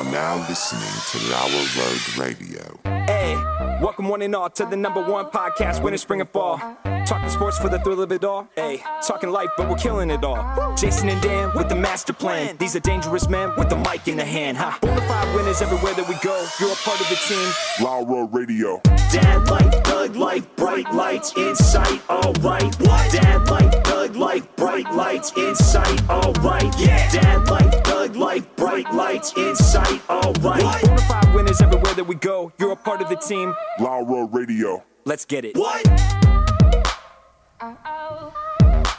are now listening to Lauer Road Radio. Hey, welcome one and all to the #1 podcast, winter, spring, and fall. Talking sports for the thrill of it all. Hey, talking life, but we're killing it all. Jason and Dan with the master plan. These are dangerous men with the mic in the hand. Huh? Bonafide winners everywhere that we go. You're a part of the team. Lauer Radio. Dad like, thug like, bright lights in sight. All right. What? Dad like, thug like, bright lights in sight. All right. Yeah. Dad like, thug like, bright lights in sight. All right. What? Bonafide winners everywhere that we go. You're a part of the team. Lauer Radio. Let's get it. What?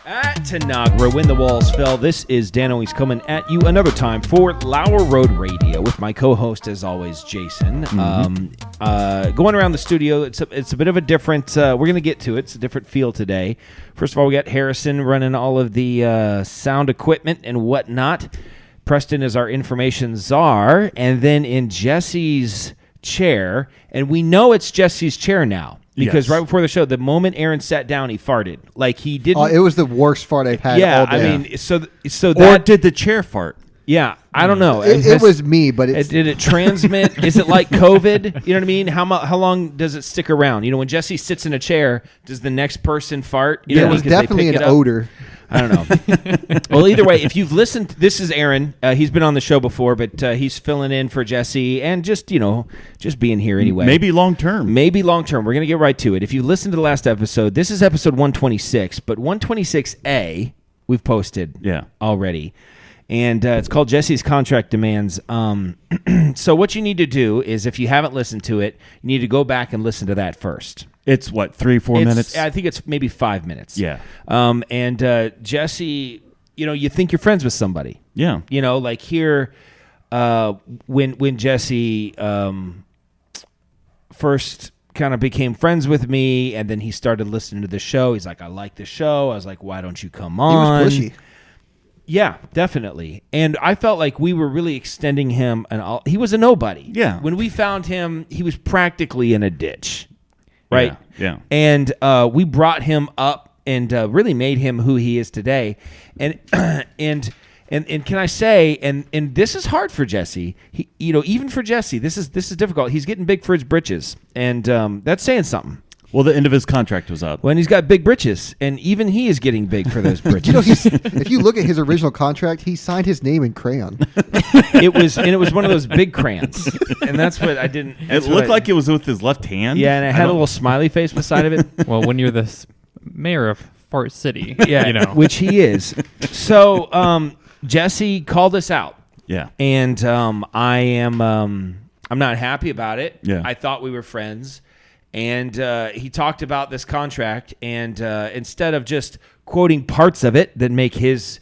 At Tanagra, when the walls fell, this is Dan Owings coming at you another time for Lauer Road Radio with my co-host, as always, Jason. Going around the studio, it's a bit of a different, we're going to get to it, it's a different feel today. First of all, we got Harrison running all of the sound equipment and whatnot. Preston is our information czar, and then in Jesse's chair, and we know it's Jesse's chair now. Because right before the show, the moment Aaron sat down, he farted. Like he didn't. It was the worst fart I've had all day. I mean, so that. Or did the chair fart? Yeah, I don't know. It was me, but did it transmit? Is it like COVID? You know what I mean? How long does it stick around? You know, when Jesse sits in a chair, does the next person fart? You know, it was definitely an odor. I don't know. Well, either way, if you've listened, this is Aaron. He's been on the show before, but he's filling in for Jesse and just being here anyway. Maybe long term. We're going to get right to it. If you listened to the last episode, this is episode 126, but 126A we've posted already. And it's called Jesse's Contract Demands. So what you need to do is, if you haven't listened to it, you need to go back and listen to that first. It's what, 3-4 minutes? I think it's maybe 5 minutes. Yeah. And Jesse, you think you're friends with somebody. Yeah. Like here, when Jesse first kind of became friends with me, and then he started listening to the show. He's like, I like the show. I was like, why don't you come on? He was pushy. Yeah, definitely. And I felt like we were really extending him. He was a nobody. Yeah. When we found him, he was practically in a ditch. Right? Yeah. And we brought him up and really made him who he is today. And and can I say, and this is hard for Jesse. Even for Jesse, this is difficult. He's getting big for his britches, and that's saying something. Well, the end of his contract was up. When he's got big britches, and even he is getting big for those britches. If you look at his original contract, he signed his name in crayon. It was one of those big crayons, and that's what I didn't. It looked like it was with his left hand. Yeah, and it had a little smiley face beside of it. Well, when you're the mayor of Fart City, which he is. So Jesse called us out. Yeah, and I'm not happy about it. Yeah, I thought we were friends. And he talked about this contract, and instead of just quoting parts of it that make his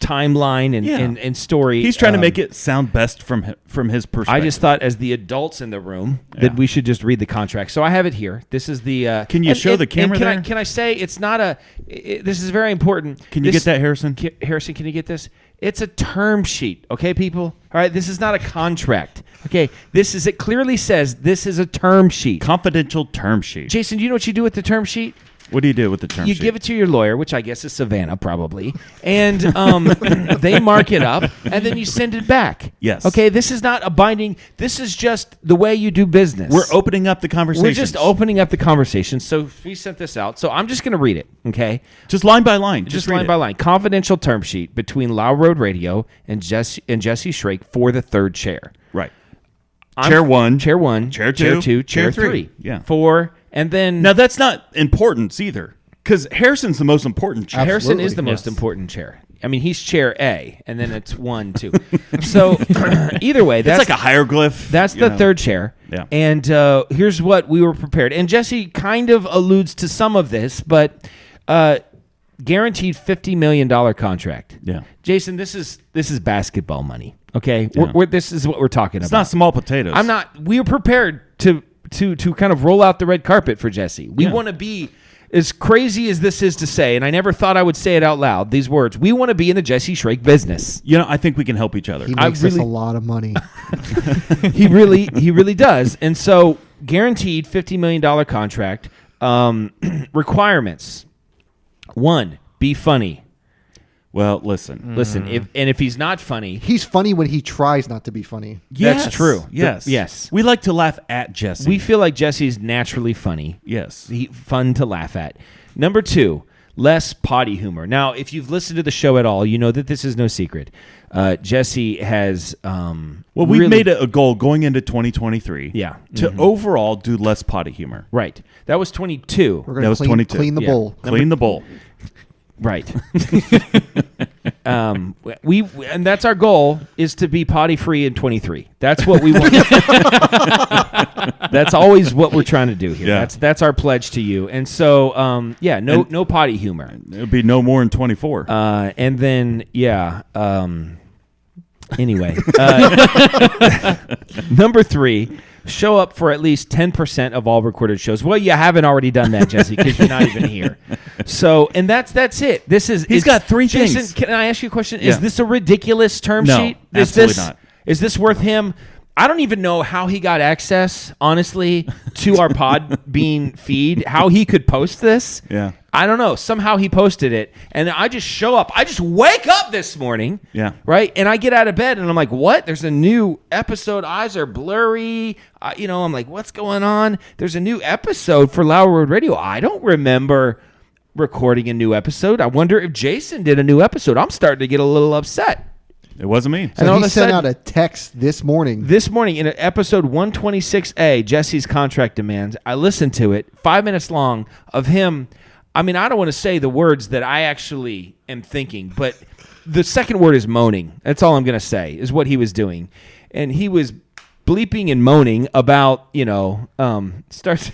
timeline and story, he's trying to make it sound best from his perspective. I just thought, as the adults in the room, that we should just read the contract. So I have it here. This is the. Can you show the camera there? Can I say it's not a? This is very important. Can you get that, Harrison? Harrison, can you get this? It's a term sheet, okay, people? All right, this is not a contract. Okay, it clearly says this is a term sheet. Confidential term sheet. Jason, do you know what you do with the term sheet? What do you do with the term sheet? You give it to your lawyer, which I guess is Savannah probably, and they mark it up, and then you send it back. Yes. Okay, this is not a binding. This is just the way you do business. We're opening up the conversation. We're just opening up the conversation. So we sent this out. So I'm just going to read it, okay? Just line by line. Just line by line. Confidential term sheet between LauerRoadRadio and Jesse Shrake for the third chair. Right. Chair 1. Chair 1. Chair 2. Chair 2. Chair 3. Yeah. 4. And then... Now, that's not importance either, because Harrison's the most important chair. Harrison is the most important chair. I mean, he's chair A, and then it's 1, 2. So, either way... It's like a hieroglyph. That's the third chair. Yeah. And here's what we were prepared. And Jesse kind of alludes to some of this, but... guaranteed $50 million contract. Yeah. Jason, this is basketball money, okay? Yeah. This is what we're talking about. It's not small potatoes. We are prepared to kind of roll out the red carpet for Jesse. We want to be, as crazy as this is to say, and I never thought I would say it out loud, these words, we want to be in the Jesse Shrake business. I think we can help each other. He makes us a lot of money. He really does. And so, guaranteed $50 million contract, requirements. 1, be funny. Well, listen. Listen, if he's not funny, He's funny when he tries not to be funny. That's true. Yes. Yes. We like to laugh at Jesse. we feel like Jesse's naturally funny. yes. Fun to laugh at. Number 2, less potty humor. Now, if you've listened to the show at all, you know that this is no secret. Jesse has Well, we've made it a goal going into 2023 Yeah. to overall do less potty humor. Right. That was 22. We're That going was to 22. clean the Yeah. bowl. Clean the bowl. Right. And that's our goal, is to be potty free in 23. That's what we want. That's always what we're trying to do here. Yeah. That's our pledge to you. And so no potty humor. It'll be no more than 24. And then anyway, number 3, show up for at least 10% of all recorded shows. Well, you haven't already done that, Jesse, because you're not even here. So, and that's it. He's got 3 Jason, things. can I ask you a question? Yeah. Is this a ridiculous term No, sheet? absolutely not. Is this worth him? I don't even know how he got access, honestly, to our Podbean feed, how he could post this. Yeah. I don't know. Somehow he posted it, and I just show up. I just wake up this morning, Yeah. right? And I get out of bed, and I'm like, what? There's a new episode. Eyes are blurry. I'm like, what's going on? There's a new episode for Lauer Road Radio. I don't remember recording a new episode. I wonder if Jason did a new episode. I'm starting to get a little upset. It wasn't me. And all So of he a sent sudden- out a text this morning. This morning in episode 126A, Jesse's contract demands, I listened to it, 5 minutes long, of him. I mean, I don't want to say the words that I actually am thinking, but the second word is moaning. That's all I'm going to say, is what he was doing. And he was bleeping and moaning about, starts...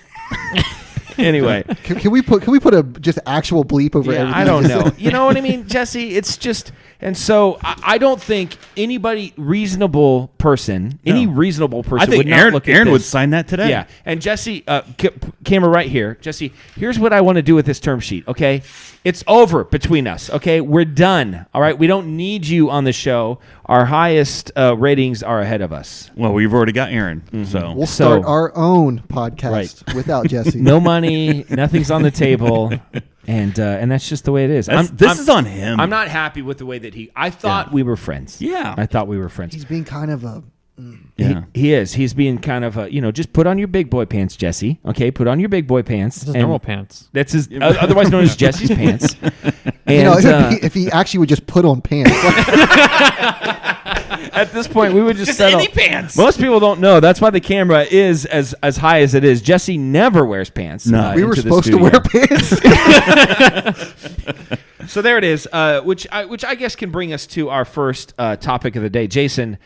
Anyway. Can we put a just actual bleep over everything? I don't know. You know what I mean, Jesse? It's just... And so I don't think any reasonable person I think would not Aaron, look at Aaron would this. sign that today. Yeah, and Jesse, camera right here. Jesse, here's what I want to do with this term sheet, okay? It's over between us, okay? We're done, all right? We don't need you on the show. Our highest ratings are ahead of us. Well, we've already got Aaron. So We'll start So- our own podcast without Jesse. No money, nothing's on the table, and that's just the way it is. this is on him. I'm not happy with the way that I thought we were friends. Yeah. I thought we were friends. He's being kind of a... Yeah. He is. He's being kind of just put on your big boy pants, Jesse. Okay, put on your big boy pants. This is And normal pants. That's his, otherwise known as Jesse's pants. You know, And if he actually would just put on pants. at this point, we would just settle. any pants. Most people don't know. That's why the camera is as high as it is. Jesse never wears pants. No. We were into the supposed to studio. wear pants. So there it is, which I guess can bring us to our first topic of the day. Jason,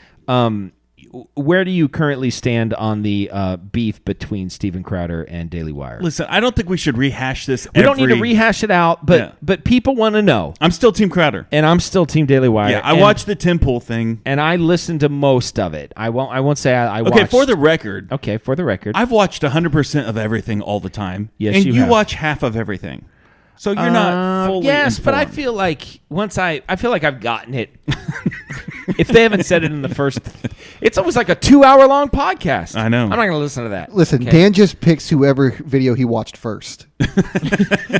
where do you currently stand on the beef between Steven Crowder and Daily Wire? Listen, I don't think we should rehash this. We don't need to rehash it out, but people want to know. I'm still Team Crowder. And I'm still Team Daily Wire. Yeah, I watched the Tim Pool thing. and I listened to most of it. I won't say I watched. Okay, for the record, I've I've watched 100% of everything all the time. Yes, and you you have. watch half of everything. So you're not fully yes, but I informed. feel like I feel like I've gotten it. If they haven't said it in the first, it's almost like a 2-hour long podcast. I know. I'm not going to listen to that. Listen, Okay. Dan just picks whoever video he watched first.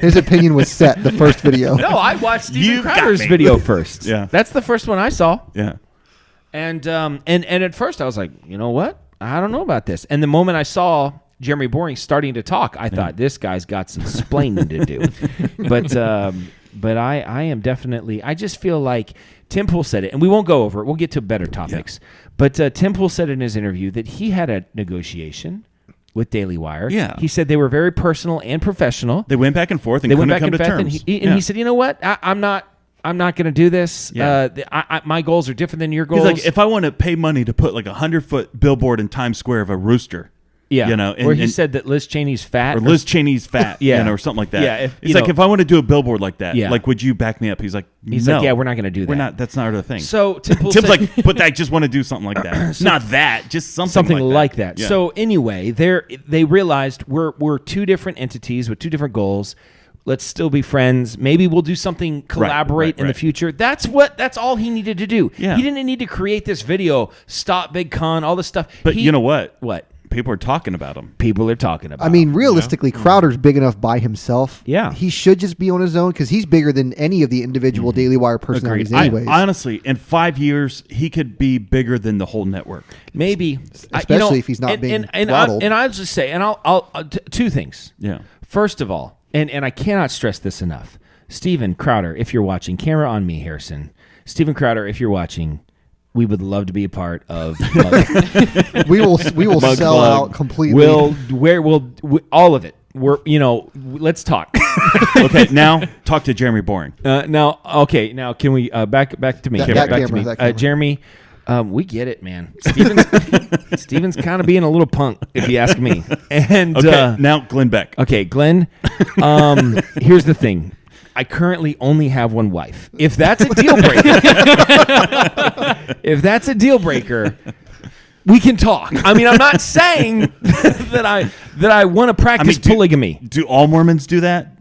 His opinion was set the first video. No, I watched Steven You got Crowder's me. video first. Yeah. That's the first one I saw. Yeah. And at first I was like, you know what? I don't know about this. And the moment I saw Jeremy Boring starting to talk, I thought this guy's got some splaining to do. But I am definitely. I just feel like Tim Pool said it, and we won't go over it. We'll get to better topics. But Tim Pool said in his interview that he had a negotiation with Daily Wire. Yeah. He said they were very personal and professional. They went back and forth and They couldn't went back come and to forth, terms. and he said, you know what? I'm not going to do this. Yeah. My goals are different than your He's goals. like, if I want to pay money to put like a 100-foot billboard in Times Square of a rooster, yeah. you know, where he said that Liz Cheney's fat. or Liz Cheney's fat, Yeah. you know, or something like that. Yeah, He's like, if I want to do a billboard like that, Yeah. like, would you back me up? He's like, He's no, like, yeah, we're not going to do that. We're not. That's not our thing. So Tim Pool Tim's said, like, but I just want to do something like that. Not that, just something like that. Yeah. So anyway, they realized we're two different entities with two different goals. Let's still be friends. Maybe we'll do something, collaborate in the right. future. That's all he needed to do. Yeah. He didn't need to create this video, stop Big Con, all this stuff. But you know what? What? People are talking about him. People are talking about. I mean, realistically, Crowder's big enough by himself. Yeah. He should just be on his own because he's bigger than any of the individual Daily Wire personalities anyways. Honestly, in 5 years, he could be bigger than the whole network. maybe, Especially if he's not being throttled. And I'll just say, and I'll two things. Yeah. First of all, and I cannot stress this enough, Steven Crowder, if you're watching, camera on me, Harrison. Steven Crowder, if you're watching, we would love to be a part of. we will Mug sell Club. out completely. We'll all of it. Let's talk. Okay, now talk to Jeremy Boring. Now can we back to me? That Back camera, to me. that camera. Jeremy, we get it, man. Steven's kind of being a little punk, if you ask me. And Okay, now Glenn Beck. okay, Glenn. Here's the thing. I currently only have one wife. If that's a deal breaker, we can talk. I mean, I'm not saying that I want to practice polygamy. Do all Mormons do that?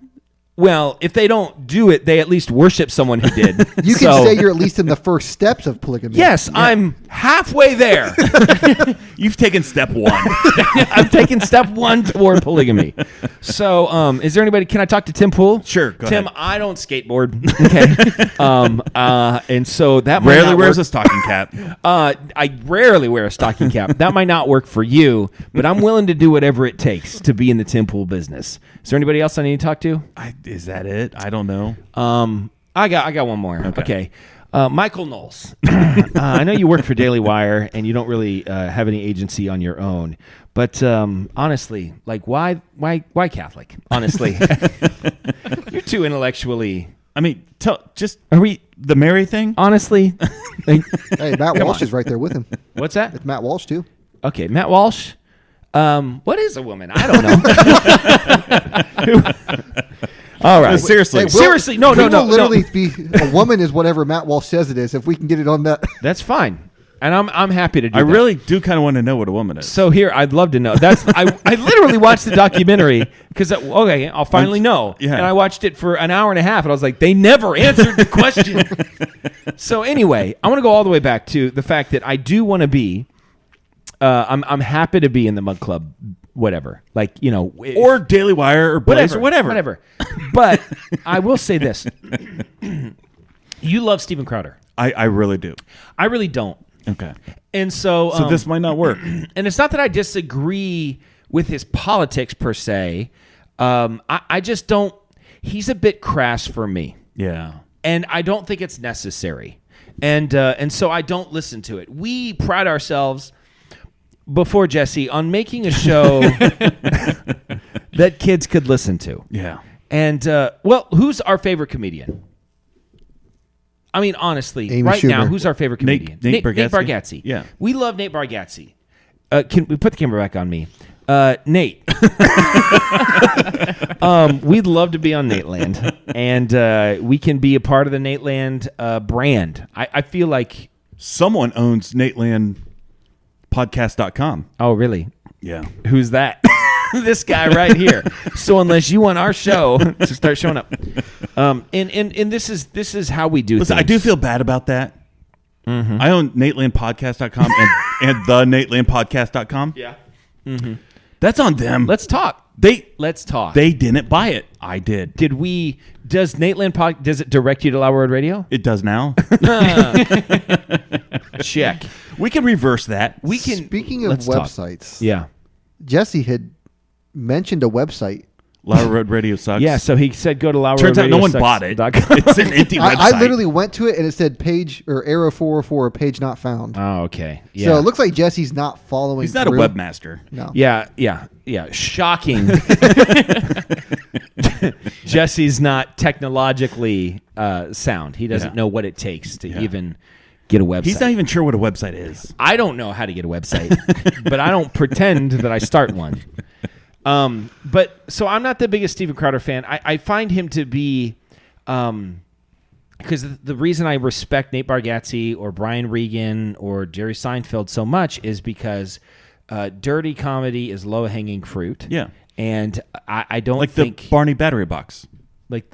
Well, if they don't do it, they at least worship someone who did. You can say you're at least in the first steps of polygamy. Yes, I'm halfway there. You've taken step one. I've taken step one toward polygamy. So, is there anybody? Can I talk to Tim Poole? Sure, go Tim, ahead. I don't skateboard. Okay. And so that might Rarely not wears work. a stocking cap. I rarely wear a stocking cap. That might not work for you, but I'm willing to do whatever it takes to be in the Tim Pool business. Is there anybody else I need to talk to? Is that it? I don't know. I got one more. Okay. Michael Knowles. I know you work for Daily Wire and you don't really have any agency on your own, but honestly, like why Catholic? Honestly, you're too intellectually. I mean, Are we the Mary thing? honestly? Like, Hey, Matt Walsh is right there with him. what's that? It's Matt Walsh too. Okay, Matt Walsh. What is a woman? I don't know. All right. Seriously. Hey, we'll- Seriously, no. Literally, be a woman is whatever Matt Walsh says it is. If we can get it on that, That's fine, and I'm happy to do I that. really do kind of want to know what a woman is. So here, I'd love to know. I literally watched the documentary because I'll finally know. Yeah. And I watched it for an hour and a half, and I was like, they never answered the question. So anyway, I want to go all the way back to the fact that I do want to be. I'm happy to be in the Mug Club, whatever. Like or Daily Wire or Blaze or whatever. But I will say this: you love Steven Crowder. I really do. I really don't. Okay. And so, So this might not work. and it's not that I disagree with his politics per se. I just don't. He's a bit crass for me, Yeah. and I don't think it's necessary. And so I don't listen to it. We pride ourselves before Jesse on making a show that kids could listen to. Yeah. And well, who's our favorite comedian? I mean, honestly, Amy right now, Schumer. whose our favorite comedian? Nate Nate Bargatze? Bargatze. Yeah. We love Nate Bargatze. Can we put the camera back on me? Nate. We'd love to be on Nateland, and we can be a part of the Nateland brand. I feel like. Someone owns NatelandPodcast.com. Oh, really? Yeah. Who's that? This guy right here. So unless you want our show to start showing up, and this is how we do Listen, things. I do feel bad about that. Mm-hmm. I own NatelandPodcast.com and the NatelandPodcast.com. Yeah. That's on them. Let's talk. Let's talk. They didn't buy it. I did. Does Nateland does it direct you to LauerRoadRadio? It does now. Check. We can reverse that. We can. Speaking of let's talk. websites, Yeah. Jesse had mentioned a website. Lauer Road Radio sucks. Yeah. So he said go to LauerRoadRadio. Turns out no one bought it. It's an empty website. I literally went to it and it said page or error 404, page not found. Oh, okay. Yeah. So it looks like Jesse's not following. He's not a through. webmaster. No. Yeah. Shocking. Jesse's not technologically sound. He doesn't know what it takes to even get a website. He's not even sure what a website is. I don't know how to get a website, but I don't pretend that I start one. But so I'm not the biggest Steven Crowder fan. I find him to be, because the reason I respect Nate Bargatze or Brian Regan or Jerry Seinfeld so much is because dirty comedy is low-hanging fruit. Yeah. And I don't Like think... the Barney battery box. Like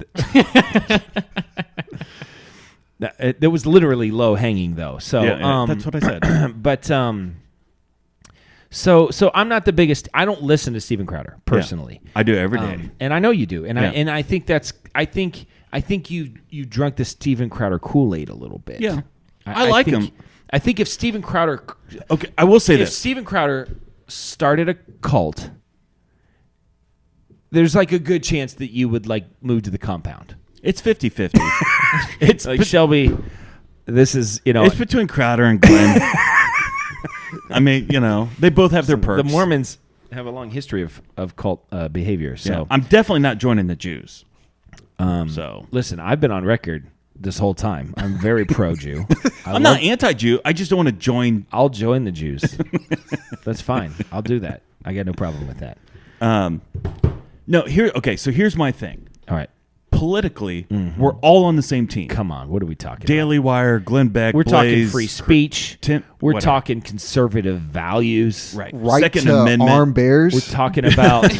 it was literally low hanging though. So Yeah, that's what I said. but So I'm not the biggest. I don't listen to Steven Crowder personally. I do every day. And I know you do. And Yeah. I think that's. I think you drunk the Steven Crowder Kool-Aid a little bit. Yeah. I like think, him. I think if Steven Crowder, Okay, I will say if this. Steven Crowder started a cult, there's like a good chance that you would like move to the compound. It's 50-50. It's like Shelby. This is It's between Crowder and Glenn. I mean, they both have their perks. the Mormons have a long history of cult behavior. So Yeah. I'm definitely not joining the Jews. So listen, I've been on record this whole time. I'm very pro-Jew. I'm not anti-Jew. I just don't want to join. I'll join the Jews. That's fine. I'll do that. I got no problem with that. No, here. Okay, so here's my thing. All right. Politically, we're all on the same team. Come on. What are we talking Daily Wire, Glenn Beck, about? We're talking Blaze, free speech. We're whatever. talking conservative values. Right. Right Second to Amendment. arm bears. We're talking about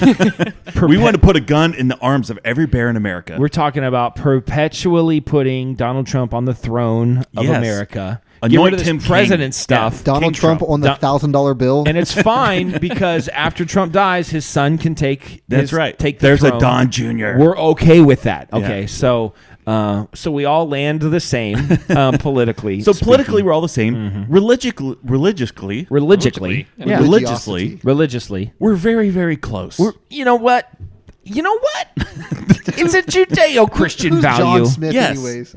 We want to put a gun in the arms of every bear in America. we're talking about perpetually putting Donald Trump on the throne of Yes. America. Get Anoint rid of this him king. president stuff. Donald King Trump Trump. on the $1,000 bill. And it's fine because after Trump dies, his son can take. That's right. Take the There's throne. a Don Jr. We're okay with that. Okay, Yeah. so we all land the same politically. So speaking. politically, we're all the same. Religiously, Yeah. Religiosity. we're very, very close. You know what? It's a Judeo-Christian Who's value. John Smith, Yes. anyways?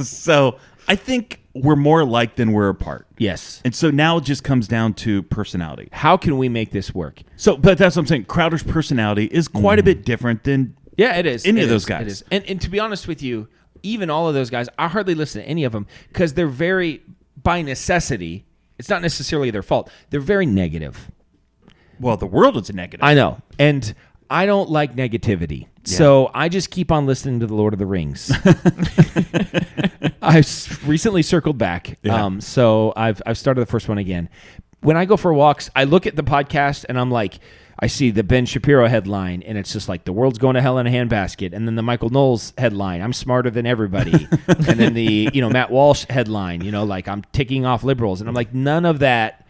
So I think we're more alike than we're apart. Yes. And so now it just comes down to personality. How can we make this work? So, but that's what I'm saying. Crowder's personality is quite a bit different than Yeah, it is. Any It of those is. guys. It is. And to be honest with you, even all of those guys, I hardly listen to any of them because they're very, by necessity, it's not necessarily their fault. They're very negative. well, the world is a negative. I know. And I don't like negativity. So I just keep on listening to The Lord of the Rings. I recently circled back. Yeah. So I've started the first one again. When I go for walks, I look at the podcast and I'm like, I see the Ben Shapiro headline and it's just like the world's going to hell in a handbasket. And then the Michael Knowles headline, I'm smarter than everybody. And then the, Matt Walsh headline, like I'm ticking off liberals. And I'm like, none of that.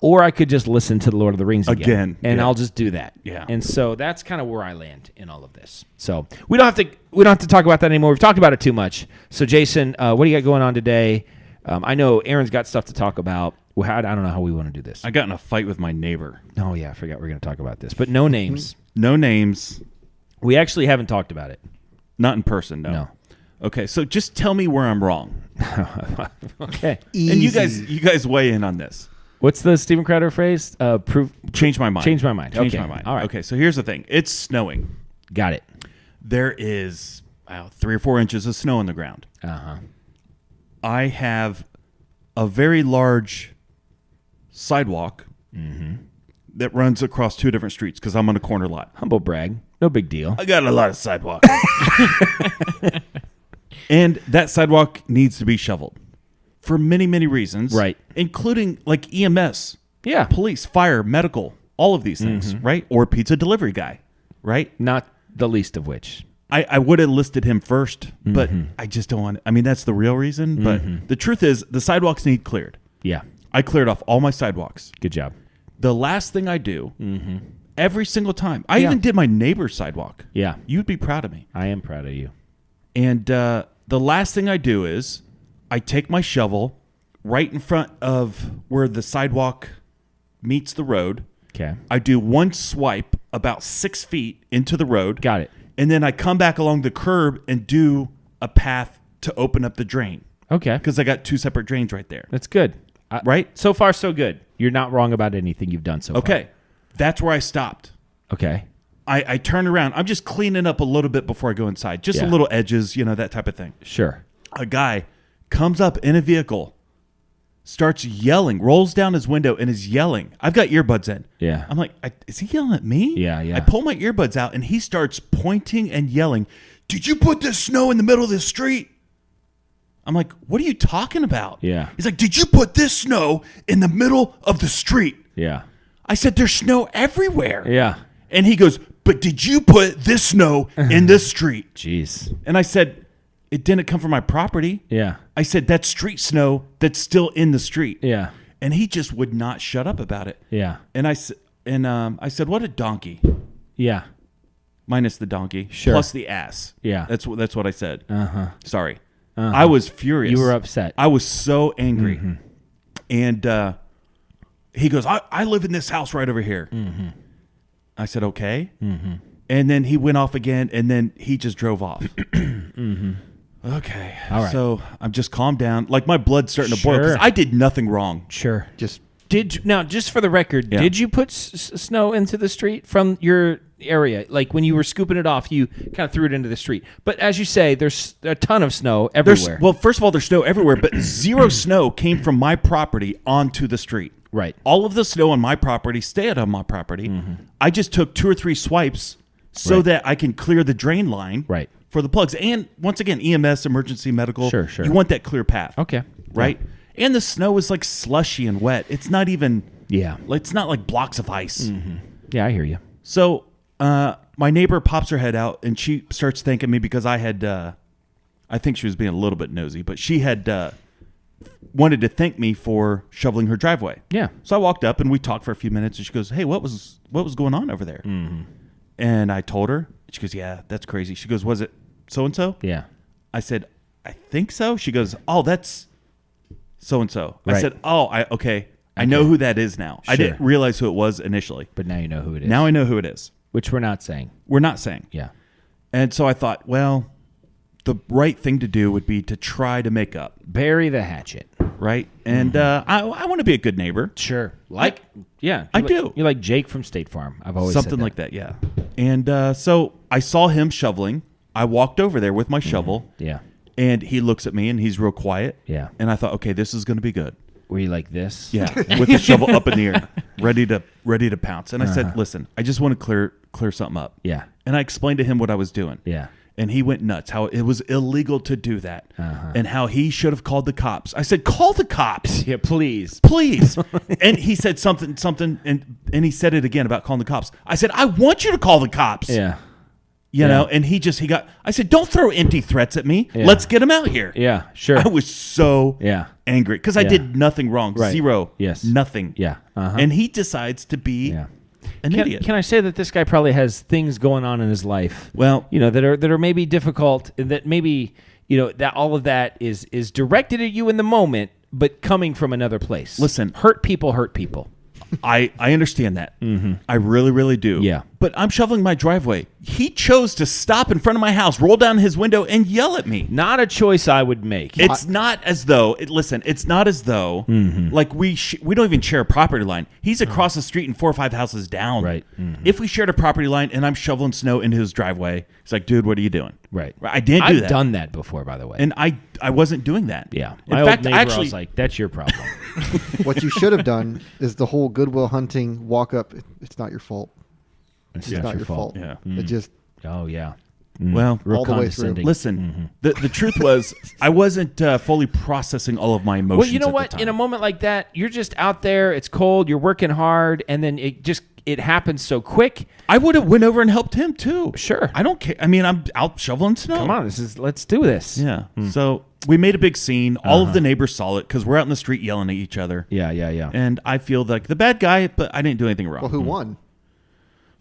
Or I could just listen to The Lord of the Rings again. And yeah. I'll just do that. Yeah. And so that's kind of where I land in all of this. So we don't have to talk about that anymore. We've talked about it too much. So Jason, what do you got going on today? I know Aaron's got stuff to talk about. I don't know how we want to do this. I got in a fight with my neighbor. Oh yeah, I forgot we we're going to talk about this. But no names. No names. We actually haven't talked about it. Not in person, no. No. Okay, so just tell me where I'm wrong. Okay. Easy. And you guys weigh in on this. What's the Steven Crowder phrase? Change my mind. Change my mind. Change Okay. my mind. All right. Okay, so here's the thing. It's snowing. Got it. There is 3 or 4 inches of snow on the ground. Uh-huh. I have a very large sidewalk that runs across 2 different streets because I'm on a corner lot. Humble brag. No big deal. I got a lot of sidewalk. And that sidewalk needs to be shoveled for many, many reasons. Right. Including like EMS, Yeah. police, fire, medical, all of these things, right? Or pizza delivery guy, right? Not the least of which. I would have listed him first, but I just don't want. I mean, that's the real reason. But the truth is, the sidewalks need cleared. Yeah. I cleared off all my sidewalks. Good job. The last thing I do, every single time, I even did my neighbor's sidewalk. Yeah. You'd be proud of me. I am proud of you. And the last thing I do is I take my shovel right in front of where the sidewalk meets the road. Okay. I do one swipe about 6 feet into the road. Got it. And then I come back along the curb and do a path to open up the drain Okay. because I got 2 separate drains right there. That's good. Right? So far, so good. You're not wrong about anything you've done so far. Okay. That's where I stopped. Okay. I turn around. I'm just cleaning up a little bit before I go inside. Just a Yeah. little edges, that type of thing. Sure. A guy comes up in a vehicle, starts yelling, rolls down his window and is yelling. I've got earbuds in. Yeah. I'm like, is he yelling at me? Yeah, yeah. I pull my earbuds out and he starts pointing and yelling, "Did you put this snow in the middle of the street?" I'm like, "What are you talking about?" Yeah. He's like, "Did you put this snow in the middle of the street?" Yeah. I said, "There's snow everywhere." Yeah. And he goes, "But did you put this snow in this street?" Jeez. And I said, "It didn't come from my property." Yeah. I said, "That's street snow that's still in the street." Yeah. And he just would not shut up about it. Yeah. And I said, what a donkey. Yeah. Minus the donkey. Sure. Plus the ass. Yeah. That's what I said. Sorry. Uh-huh. I was furious. You were upset. I was so angry. And he goes, I live in this house right over here. I said, okay. And then he went off again, and then he just drove off. Okay. All right. So I'm just calmed down. Like my blood's starting to boil because Sure. I did nothing wrong. Sure. Just Now, just for the record, Yeah. did you put snow into the street from your area? Like when you were scooping it off, you kind of threw it into the street. But as you say, there's a ton of snow everywhere. Well, first of all, there's snow everywhere, but zero snow came from my property onto the street. Right. All of the snow on my property stayed on my property. I just took 2 or 3 swipes so Right. that I can clear the drain line Right. for the plugs. And once again, EMS, emergency medical. Sure. You want that clear path. Okay. Right? And the snow is like slushy and wet. It's not even, Yeah. it's not like blocks of ice. Yeah, I hear you. So my neighbor pops her head out and she starts thanking me because I had, I think she was being a little bit nosy, but she had wanted to thank me for shoveling her driveway. Yeah. So I walked up and we talked for a few minutes and she goes, hey, what was going on over there? And I told her. She goes, yeah, that's crazy. She goes, was it so-and-so? Yeah. I said, I think so. She goes, oh, that's so-and-so. I Right. said, oh, okay. I know who that is now. I Sure. didn't realize who it was initially. But now you know who it is. Now I know who it is. Which we're not saying. We're not saying. Yeah. And so I thought, well, the right thing to do would be to try to make up, Bury the hatchet. right? And I want to be a good neighbor. Sure. Yeah. I do. You're like Jake from State Farm. I've always Something said that. like that, yeah. And so I saw him shoveling. I walked over there with my shovel. Yeah. And he looks at me and he's real quiet. Yeah. And I thought, okay, this is going to be good. Were you like this? Yeah, with the shovel up in the air, ready to pounce. And I said, listen, I just want to clear something up. Yeah. And I explained to him what I was doing. Yeah. And he went nuts, how it was illegal to do that, and how he should have called the cops. I said, call the cops. Yeah, please. Please. And he said something, and he said it again about calling the cops. I said, I want you to call the cops. Yeah. You know, and I said, don't throw empty threats at me. Yeah. Let's get him out here. Yeah, sure. I was so Yeah. angry because I Yeah. did nothing wrong. Right. Zero. Yes. Nothing. Yeah. Uh-huh. And he decides to be Yeah. an idiot. Can I say that this guy probably has things going on in his life? Well, that are maybe difficult, and that maybe that all of that is directed at you in the moment, but coming from another place. Listen. hurt people hurt people. I understand that. I really, really do. Yeah. But I'm shoveling my driveway. He chose to stop in front of my house, roll down his window, and yell at me. Not a choice I would make. It's not as though it's not as though like we don't even share a property line. He's across the street and 4 or 5 houses down. Right. If we shared a property line and I'm shoveling snow into his driveway, he's like, "Dude, what are you doing?" Right. I didn't do I've that. done that before, by the way. And I wasn't doing that. yeah. In My fact, old neighbor, I actually, was like, that's your problem. what you should have done is the whole Goodwill Hunting walk up. It's not your fault. It's It's not your fault. Yeah. It just Oh, yeah. well, Real All the way through. condescending. listen. The truth was, I wasn't fully processing all of my emotions. Well, you know at the what? time. In a moment like that, you're just out there. It's cold. You're working hard, and then it happens so quick. I would have went over and helped him too. Sure. I don't care. I mean, I'm out shoveling snow. Come on, let's do this. Yeah. So we made a big scene. All of the neighbors saw it because we're out in the street yelling at each other. Yeah, yeah, yeah. And I feel like the bad guy, but I didn't do anything wrong. well, who won?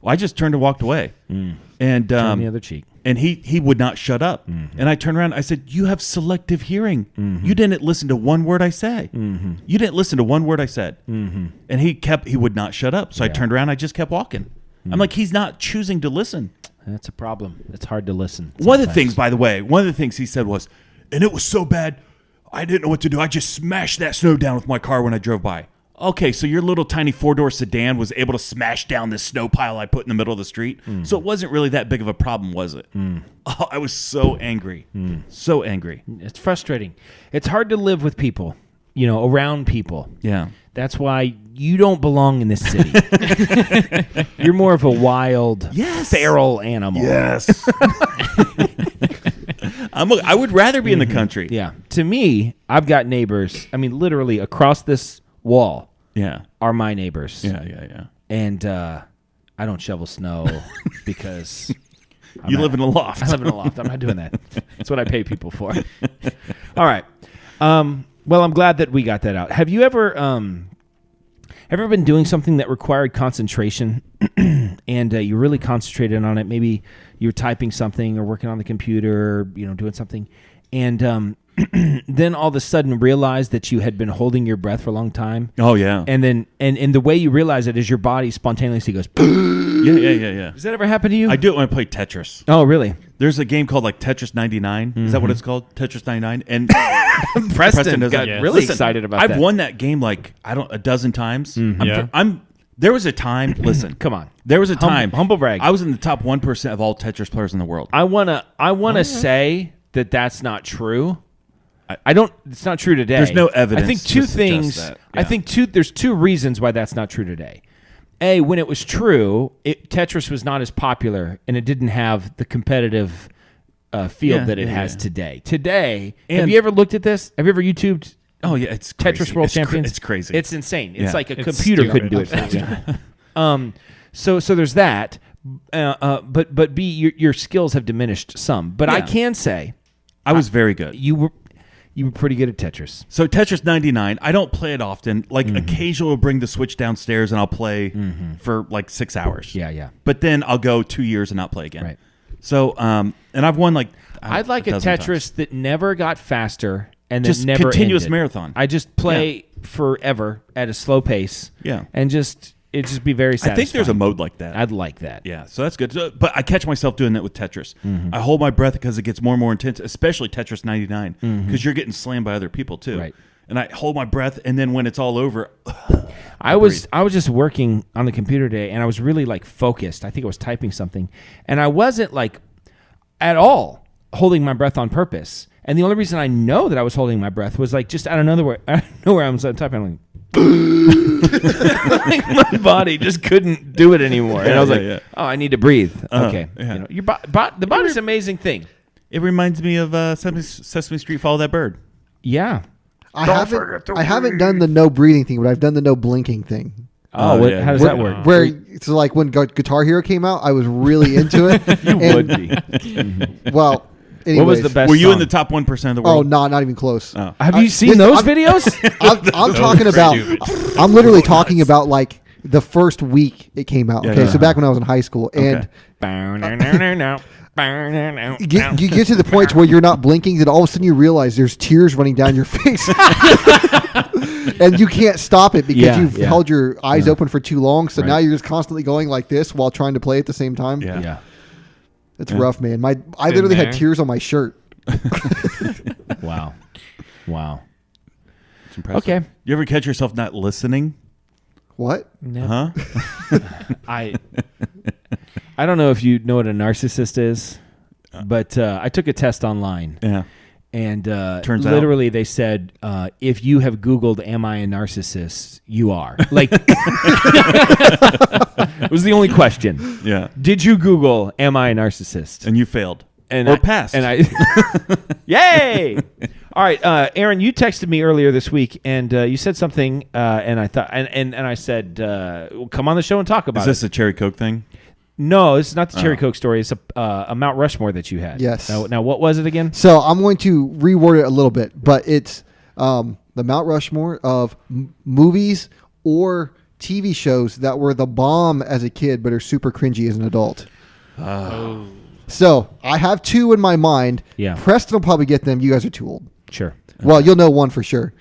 Well, I just turned and walked away. And Turn the other cheek. and he would not shut up. And I turned around. I said, "You have selective hearing. You didn't listen to one word I say. You didn't listen to one word I said." And he would not shut up. So I turned around. I just kept walking. I'm like, he's not choosing to listen. That's a problem. It's hard to listen. One of the sometimes. things, by the way, he said was, and it was so bad, I didn't know what to do. I just smashed that snow down with my car when I drove by. Okay, so your little tiny 4-door sedan was able to smash down this snow pile I put in the middle of the street. So it wasn't really that big of a problem, was it? Oh, I was so angry. So angry. It's frustrating. It's hard to live with people, around people. Yeah. That's why you don't belong in this city. You're more of a wild, feral animal. Yes. I would rather be in the country. Yeah. To me, I've got neighbors. I mean, literally across this wall Yeah. are my neighbors. Yeah. And I don't shovel snow because You live in a loft. I live in a loft. I'm not doing that. That's what I pay people for. All right. Well, I'm glad that we got that out. Have you ever been doing something that required concentration and you really concentrated on it? Maybe you're typing something or working on the computer, doing something, and then all of a sudden realized that you had been holding your breath for a long time. Oh yeah. And then and the way you realize it is your body spontaneously goes. Yeah. Does that ever happen to you? I do it when I play Tetris. Oh, really? There's a game called like Tetris 99. Is that what it's called? Tetris 99. And Preston does got it. really Listen, excited about I've that. won that game like a dozen times. Yeah. There was a time. Listen, Come on. There was a time. Humble brag. I was in the top 1% of all Tetris players in the world. I wanna say that that's not true. I don't. It's not true today. There's no evidence I think to two suggest things. that. I Yeah. think there's two reasons why that's not true today. A, when it was true, Tetris was not as popular, and it didn't have the competitive field that it has today. Today, have And- you ever looked at this? Have you ever YouTubed Oh yeah, it's Tetris crazy. World It's Champions? It's crazy. It's insane. It's Yeah. like a It's computer stupid. couldn't do it faster. So there's that. But B, your skills have diminished some. But I Yeah. can say I was very good. you were pretty good at Tetris. So Tetris 99, I don't play it often. Like occasionally, I'll bring the Switch downstairs and I'll play for like 6 hours. Yeah. But then I'll go 2 years and not play again. Right. So, and I've won like I'd like a dozen Tetris times. that never got faster and then Just never continuous ended. marathon. I just play forever at a slow pace. Yeah. And it just be very satisfying. I think there's a mode like that. I'd like that. Yeah, so that's good. But I catch myself doing that with Tetris. I hold my breath because it gets more and more intense, especially Tetris 99, because you're getting slammed by other people too. Right. And I hold my breath, and then when it's all over, I was just working on the computer today, and I was really like focused. I think I was typing something, and I wasn't like at all holding my breath on purpose. And the only reason I know that I was holding my breath was like just out of nowhere I was typing. I'm like, like my body just couldn't do it anymore, and I was like, yeah. "Oh, I need to breathe." Okay, yeah. your the body's an amazing thing. it reminds me of Sesame Street, Follow That Bird. Yeah. I haven't done the no breathing thing, but I've done the no blinking thing. Oh, yeah. how does that work? Where it's like when Guitar Hero came out, I was really into it. You And- would be. Well, anyways. What was the best? Were you in song? the top 1% of the Oh, world? no, not even close. Oh. Have you seen this- those I'm- videos? I'm talking about. I'm literally talking about like the first week it came out. Yeah, Okay, yeah. so back when I was in high school, and you get to the point where you're not blinking, then all of a sudden you realize there's tears running down your face, and you can't stop it because Yeah, you've yeah. held your eyes open for too long. So Right. now you're just constantly going like this while trying to play at the same time. Yeah. Yeah. It's rough, man. I literally there. had tears on my shirt. Wow. It's impressive. Okay. You ever catch yourself not listening? What? Huh? I don't know if you know what a narcissist is, but I took a test online, Yeah. and Turns out- literally they said, if you have Googled, "Am I a narcissist?" You are. Like, it was the only question. Yeah. Did you Google, "Am I a narcissist?" And you failed. And or I- passed. And I, yay! All right, Aaron, you texted me earlier this week, and you said something, and I thought, and I said, well, come on the show and talk about Is this it. a cherry Coke thing? No, it's not the Cherry Coke story. It's a Mount Rushmore that you had. Yes. Now, what was it again? So I'm going to reword it a little bit, but it's the Mount Rushmore of movies or TV shows that were the bomb as a kid but are super cringy as an adult. So I have two in my mind. Yeah. Preston will probably get them. You guys are too old. Sure. Well, you'll know one for sure.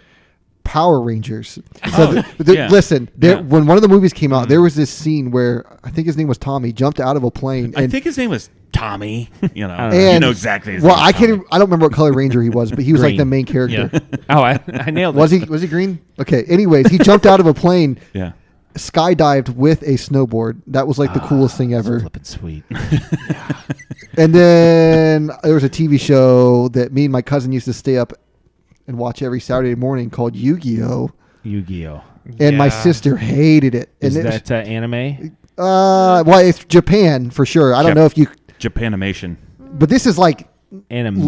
Power Rangers. So yeah. listen, Yeah. when one of the movies came out, there was this scene where I think his name was Tommy, jumped out of a plane. I And think his name was Tommy. You know, know. you know exactly. His well, name, I Tommy. can't. I don't remember what color Ranger he was, but he was like Green. the main character. Yeah. Oh, I nailed it. Was he green? Okay. Anyways, he jumped out of a plane, Yeah. skydived with a snowboard. That was like the coolest thing ever. Flippin' sweet. And then there was a TV show that me and my cousin used to stay up and watch every Saturday morning called Yu-Gi-Oh. Yu-Gi-Oh. And my Yeah. sister hated it. And Is it was- that anime? well, it's Japan for sure. I don't know if you, Japanimation. but this is like Anime.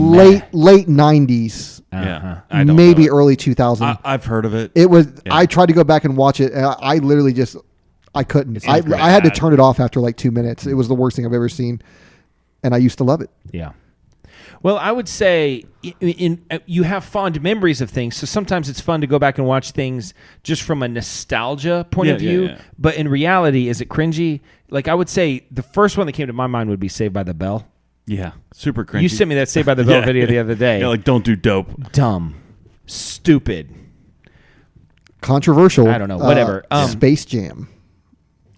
late 90s, Uh-huh. I don't maybe know. early 2000. I've heard of it. It was. Yeah. I tried to go back and watch it, and I literally just, I couldn't. I pretty had to bad. turn it off after like 2 minutes. It was the worst thing I've ever seen, and I used to love it. Yeah. Well, I would say you have fond memories of things, so sometimes it's fun to go back and watch things just from a nostalgia point of view. Yeah. But in reality, is it cringy? Like, I would say the first one that came to my mind would be Saved by the Bell. Yeah, super cringy. You sent me that Saved by the Bell video the other day. Yeah, like don't do dope. Dumb, stupid. Controversial. I don't know, whatever. Space Jam.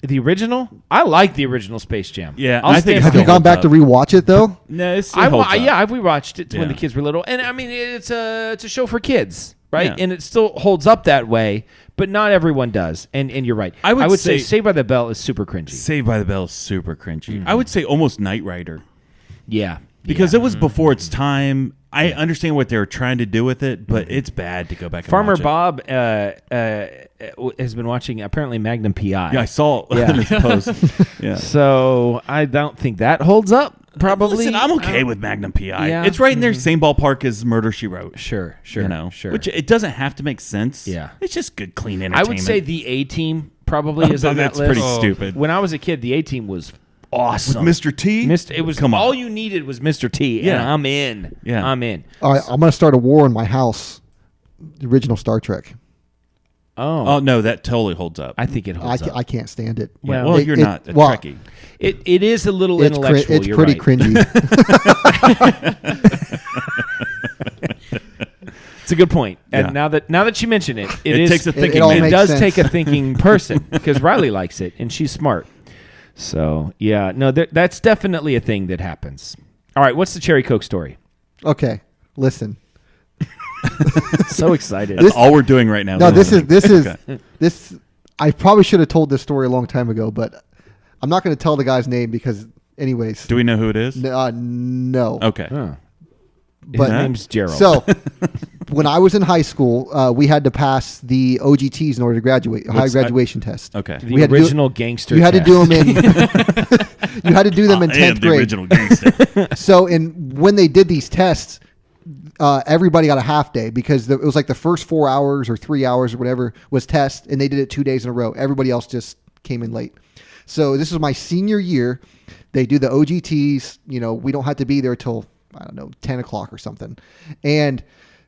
The original? I like the original Space Jam. Yeah, I'll I think stand Have for you it. gone back to rewatch it though? No, it's I've rewatched it when Yeah. the kids were little, and I mean it's a show for kids, right? Yeah. And it still holds up that way, but not everyone does. And you're right. I would say say- Saved by the Bell is super cringy. Saved by the Bell is super cringy. I would say almost Knight Rider Yeah, because it was before its time. I understand what they were trying to do with it, but it's bad to go back and Farmer watch it. Bob has been watching apparently Magnum PI. Yeah, I saw Yeah. in his post. Yeah. So I don't think that holds up. Probably. Listen, I'm okay with Magnum PI. Yeah. It's right in their same ballpark as Murder, She Wrote. Sure. You know, Sure. which it doesn't have to make sense. Yeah. It's just good, clean I entertainment. would say the A-Team probably is on that That's list. pretty stupid. When I was a kid, the A-Team was awesome. Mr. T. It was Come on. all you needed was Mr. T. And Yeah. I'm in. Yeah. I'm in. All right, I'm gonna start a war in my house. The original Star Trek. Oh no, that totally holds up. I think it holds up. I can't stand it. Yeah, well, well, you're not a well, Trekkie. It is a little It's intellectual. it's you're pretty right. cringy. It's a good point. And Yeah. now that you mention it, It takes a thinking all man. It makes does sense. take a thinking person because Riley likes it and she's smart. So yeah, no, that's definitely a thing that happens. All right, what's the Cherry Coke story? Okay, listen. So excited. That's all we're doing right now. No, this is Okay. this. I probably should have told this story a long time ago, but I'm not going to tell the guy's name because, anyways. Do we know who it is? No. Okay. Huh. His But- name's Gerald. So, when I was in high school, we had to pass the OGTs in order to graduate, high graduation test. Okay. the we had to do- original gangster. You had to test. do them in. You had to do them in I am 10th the grade. original gangster. So, when they did these tests, everybody got a half day because it was like the first 4 hours or 3 hours or whatever was test, and they did it 2 days in a row. Everybody else just came in late. So this was my senior year. They do the OGTs. We don't have to be there till, I don't know, 10 o'clock or something. And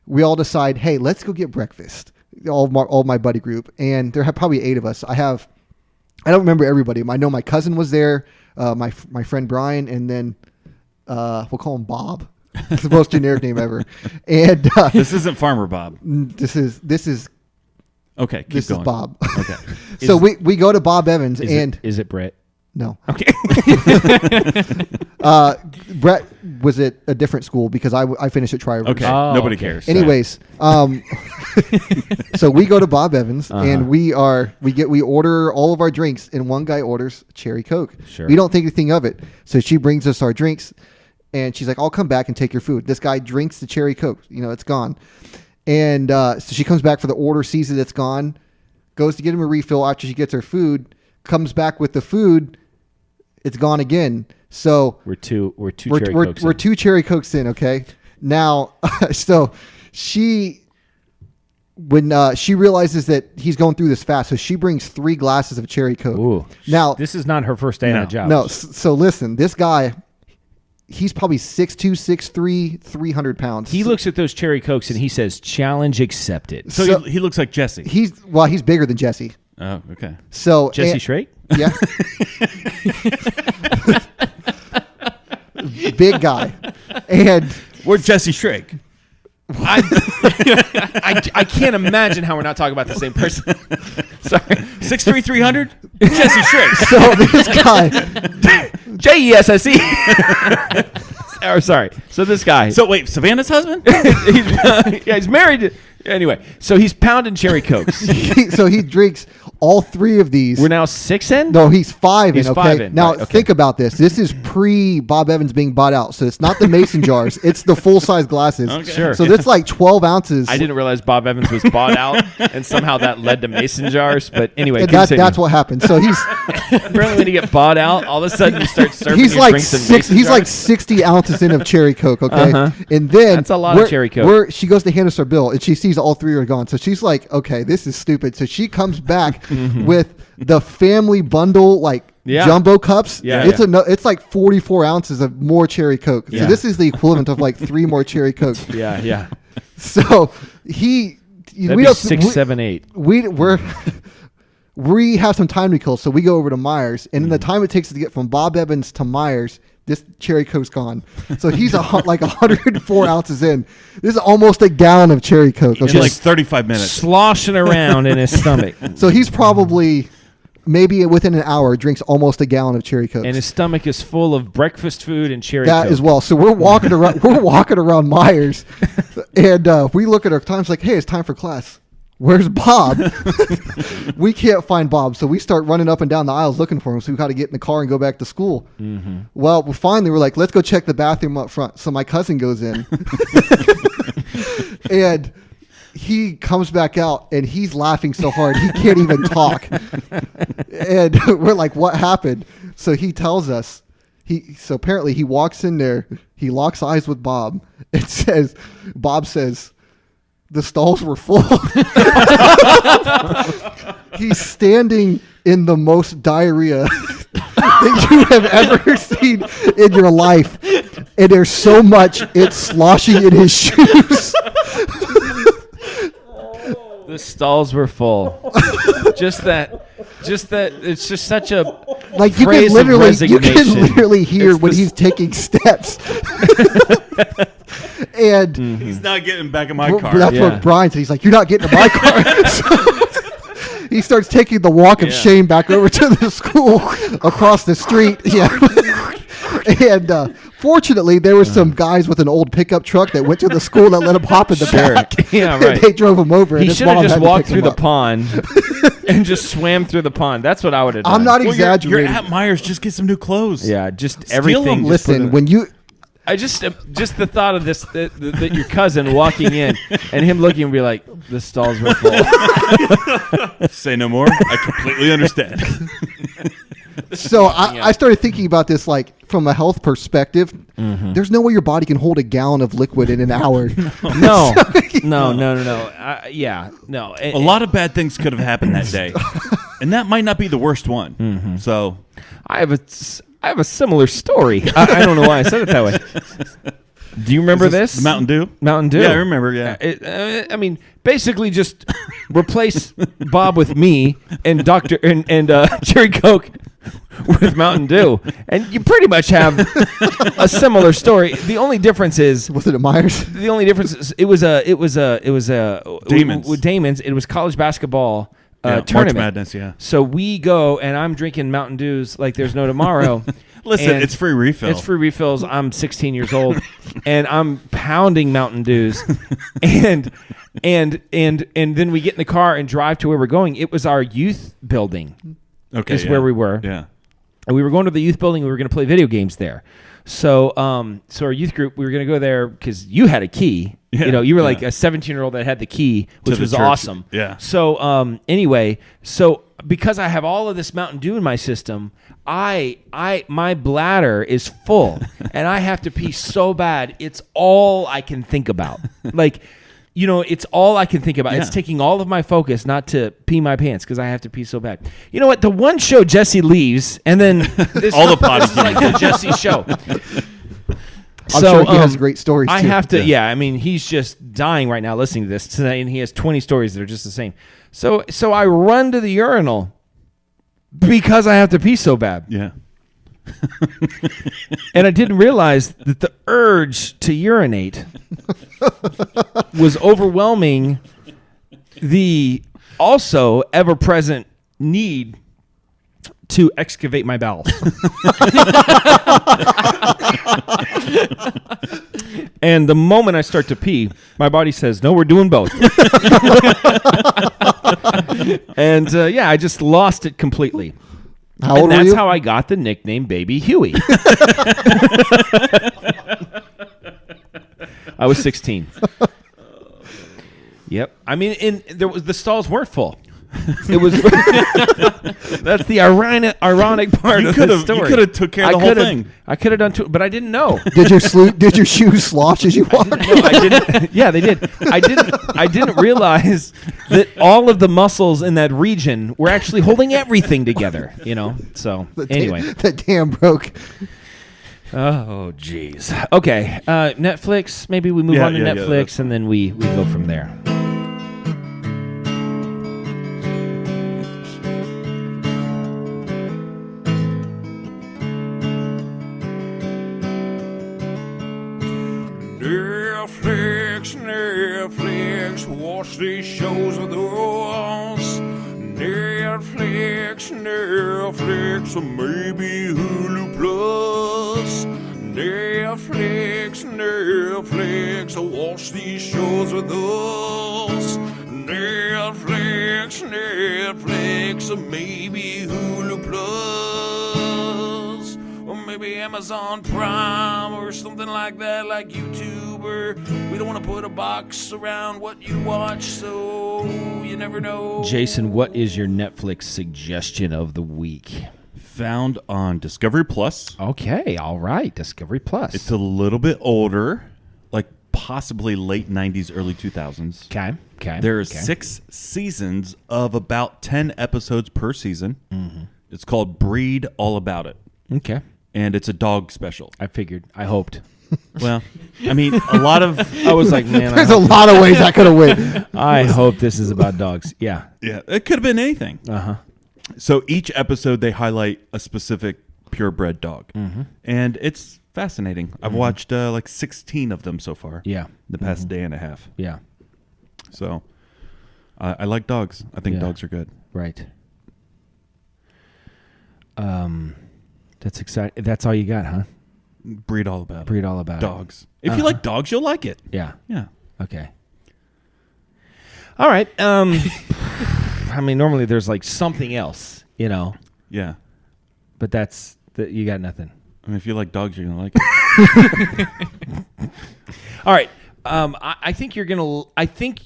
we all decide, hey, let's go get breakfast. All of my buddy group. And there have probably 8 of us. I don't remember everybody. I know my cousin was there, my friend Brian, and then we'll call him Bob. It's the most generic name ever. And This isn't Farmer Bob. this is Okay, keep this going. is Bob. Okay. So we go to Bob Evans and Is it Brett? no. Okay. Brett was at a different school because I finished at Tri-Rivers. Okay. Oh, Nobody okay. cares. Anyways, so we go to Bob Evans and we order all of our drinks, and one guy orders cherry Coke. Sure. We don't think anything of it. So she brings us our drinks and she's like, I'll come back and take your food. This guy drinks the cherry Coke. It's gone. And so she comes back for the order, sees that it's gone, goes to get him a refill after she gets her food, comes back with the food, it's gone again. So We're two Cherry Cokes. we're in. 2 cherry Cokes in, okay? Now, so when she realizes that he's going through this fast, so she brings 3 glasses of cherry Coke. Ooh. Now, This is not her first day on No. the job. no, so listen, this guy, he's probably 6'2", 6'3", 300 pounds. He looks at those Cherry Cokes and he says, "Challenge accepted." So, So- he looks like Jesse. He's bigger than Jesse. Oh, okay. So Jesse and- Shrake? Yeah. Big guy. And We're Jesse Shrake. I can't imagine how we're not talking about the same person. Sorry. 6'3", 300? Jesse Shrake. so this guy, JESSE. Or sorry. So this guy. So wait, Savannah's husband? he's married. Anyway, so he's pounding Cherry Cokes. he drinks all 3 of these. We're now 6 in? No, he's 5 He's in, okay? 5 in, Now, right, okay. think about this. This is pre-Bob Evans being bought out, so it's not the mason jars. It's the full-size glasses. Okay. Sure. So that's like 12 ounces. I didn't realize Bob Evans was bought out, and somehow that led to mason jars. But anyway, And continue. that's what happened. So he's Apparently, when you get bought out, all of a sudden you start serving he's your like drinks in six. mason He's like jars. 60 ounces in of cherry Coke. Okay, and then That's a lot of cherry Coke. She goes to hand us our bill, and she sees all 3 are gone. So she's like, "Okay, this is stupid." So she comes back with the family bundle, like jumbo cups. Yeah. It's like 44 ounces of more cherry Coke. Yeah. So this is the equivalent of like 3 more cherry Cokes. Yeah. So That'd be 6, 7, 8. We have some time to kill, so we go over to Myers, and in the time it takes to get from Bob Evans to Myers, this cherry Coke's gone. So he's like 104 ounces in. This is almost a gallon of cherry Coke. In like 35 minutes. Sloshing around in his stomach. So he's probably maybe within an hour drinks almost a gallon of cherry Coke. And his stomach is full of breakfast food and cherry That Coke. as well. So we're walking around. We're walking around Myers, and we look at our times like, "Hey, it's time for class. Where's Bob?" We can't find Bob, so we start running up and down the aisles looking for him. So we got to get in the car and go back to school. Mm-hmm. Well, finally we're like, "Let's go check the bathroom up front." So my cousin goes in, and he comes back out, and he's laughing so hard he can't even talk. And we're like, "What happened?" So he tells us. So apparently he walks in there, he locks eyes with Bob, and Bob says, "The stalls were full." He's standing in the most diarrhea that you have ever seen in your life. And there's so much it's sloshing in his shoes. The stalls were full. just that. It's just such a Like you phrase can of literally resignation. hear It's when the he's taking steps. And He's not getting back in my car. that's Yeah. what Brian said. He's like, "You're not getting in my car." So he starts taking the walk of Yeah. shame back over to the school across the street. Yeah. And fortunately, there were some guys with an old pickup truck that went to the school that let him hop in the back. Yeah, And right. they drove him over. He and his should have mom just had to walked pick him through the up. pond and just swam through the pond. That's what I would have done. I'm not Well, exaggerating. you're at Myers. Just get some new clothes. Yeah, just Steal everything. them. just put Listen, in- when you I just the thought of this that your cousin walking in and him looking and be like, the stalls were full. Say no more. I completely understand. So I started thinking about this like from a health perspective. Mm-hmm. There's no way your body can hold a gallon of liquid in an hour. No. Yeah, no. A lot of bad things could have happened that day, and that might not be the worst one. So I have a similar story. I don't know why I said it that way. Do you remember this? the Mountain Dew. Mountain Dew. Yeah, I remember. Yeah. I mean, basically, just replace Bob with me and Dr. and Cherry Coke with Mountain Dew, and you pretty much have a similar story. The only difference is Was it at Myers? the only difference is it was Damon's. with Damon's. It was college basketball March tournament. Madness. Yeah. So we go, and I'm drinking Mountain Dews like there's no tomorrow. Listen, And it's free refill. It's free refills. I'm 16 years old, and I'm pounding Mountain Dews, and then we get in the car and drive to where we're going. It was our youth building. Okay. Is where we were. Yeah. And we were going to the youth building. We were going to play video games there. So our youth group, we were going to go there because you had a key. Yeah, You know, you were like yeah. a 17-year-old that had the key, which the was church. awesome. Yeah. So anyway, because I have all of this Mountain Dew in my system, my bladder is full, and I have to pee so bad. It's all I can think about. Like, you know, it's all I can think about. Yeah. It's taking all of my focus not to pee my pants because I have to pee so bad. You know what? The one show Jesse leaves, and then this, All the potty this is like the Jesse show. I'm sure he has great stories, I too. have to, yeah. I mean, he's just dying right now listening to this today, and he has 20 stories that are just the same. So I run to the urinal because I have to pee so bad. Yeah. And I didn't realize that the urge to urinate was overwhelming the also ever-present need to excavate my bowels. And the moment I start to pee, my body says, no, we're doing both. And yeah, I just lost it completely. How old And were that's you? how I got the nickname Baby Huey. I was 16. Yep. I mean, the stalls weren't full. It was. That's the ironic part You of could the have story. took care of the whole thing. I could have done two, but I didn't know. Did your shoes slosh as you walked? No, I didn't. Yeah, they did. I didn't realize that all of the muscles in that region were actually holding everything together. So anyway, The dam broke. oh jeez. Okay, Netflix. Maybe we move on to Netflix, that's and then we go from there. Netflix, watch these shows with us. Netflix, or maybe Hulu Plus. Netflix, watch these shows with us. Netflix, or maybe Hulu Plus. Or maybe Amazon Prime or something like that, like YouTube. We don't want to put a box around what you watch, so you never know. Jason, what is your Netflix suggestion of the week? Found on Discovery Plus. Okay, all right, Discovery Plus. It's a little bit older, like possibly late 90s, early 2000s. Okay. There's 6 seasons of about 10 episodes per season. Mm-hmm. It's called Breed All About It. Okay. And it's a dog special. I figured. I hoped. Well, I mean, a lot of... I was like, man, There's a lot of ways I could have went. I hope this is about dogs. Yeah. Yeah, it could have been anything. Uh-huh. So each episode, they highlight a specific purebred dog. Mm-hmm. And it's fascinating. I've watched like 16 of them so far. Yeah. The past day and a half. Yeah. So I like dogs. I think Yeah. dogs are good. Right. That's exciting. That's all you got, huh? Breed All About It. Breed All About It. Dogs. If you like dogs, you'll like it. Yeah. Yeah. Okay. All right. I mean, normally there's like something else, Yeah. but you got nothing. I mean, if you like dogs, you're going to like it. All right. I think you're gonna. I think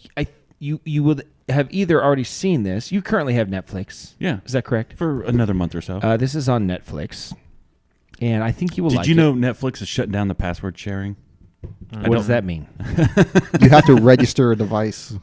you would have either already seen this. You currently have Netflix. Yeah. Is that correct? For another month or so. This is on Netflix, and I think you will. Did like you it. know Netflix is shutting down the password sharing? What does that mean? You have to register a device.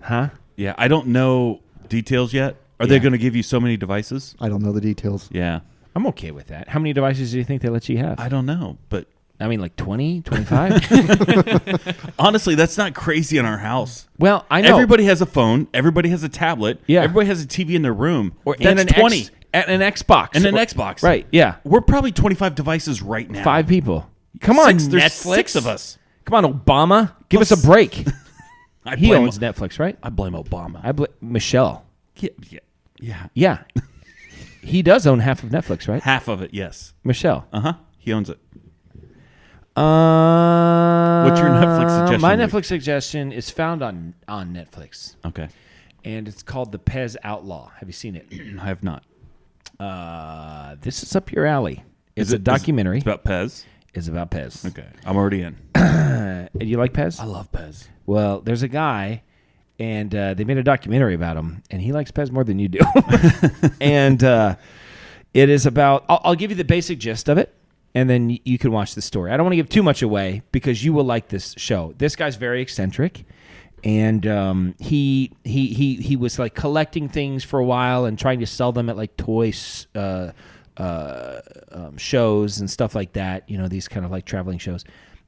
Huh? Yeah, I don't know details yet. Are they going to give you so many devices? I don't know the details. Yeah. I'm okay with that. How many devices do you think they let you have? I don't know, but I mean, like 20, 25? honestly, that's not crazy in our house. Well, I know. Everybody has a phone. Everybody has a tablet. Yeah. Everybody has a TV in their room. Or That's and 20. And an Xbox. And an Or- Xbox. Right, yeah. We're probably 25 devices right now. 5 people. Come on, Six, there's Netflix. 6 of us. Come on, Obama. Give us a Plus- break. I He blame, owns Netflix, right? I blame Obama. Michelle. Yeah. Yeah. He does own half of Netflix, right? Half of it, yes. Michelle. Uh-huh. He owns it. What's your Netflix suggestion, My Luke? Netflix suggestion is found on Netflix, Okay. and it's called The Pez Outlaw. Have you seen it? I have not. This is up your alley. It's Is a it- documentary. It's about Pez? It's about Pez. Okay. I'm already in. Do you like Pez? I love Pez. Well, there's a guy, and they made a documentary about him, and he likes Pez more than you do. And it is about. I'll give you the basic gist of it, and then you can watch the story. I don't want to give too much away because you will like this show. This guy's very eccentric, and he was like collecting things for a while and trying to sell them at like toys. Shows and stuff like that, these kind of like traveling shows.